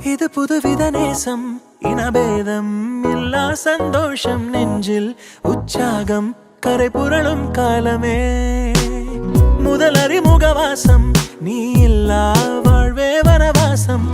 இது புதுவித நேசம் இனபேதம் இல்லா சந்தோஷம் நெஞ்சில் உற்சாகம் கரை புரளும் காலமே முதல் அறிமுகவாசம் நீ இல்லா வாழ்வே வனவாசம்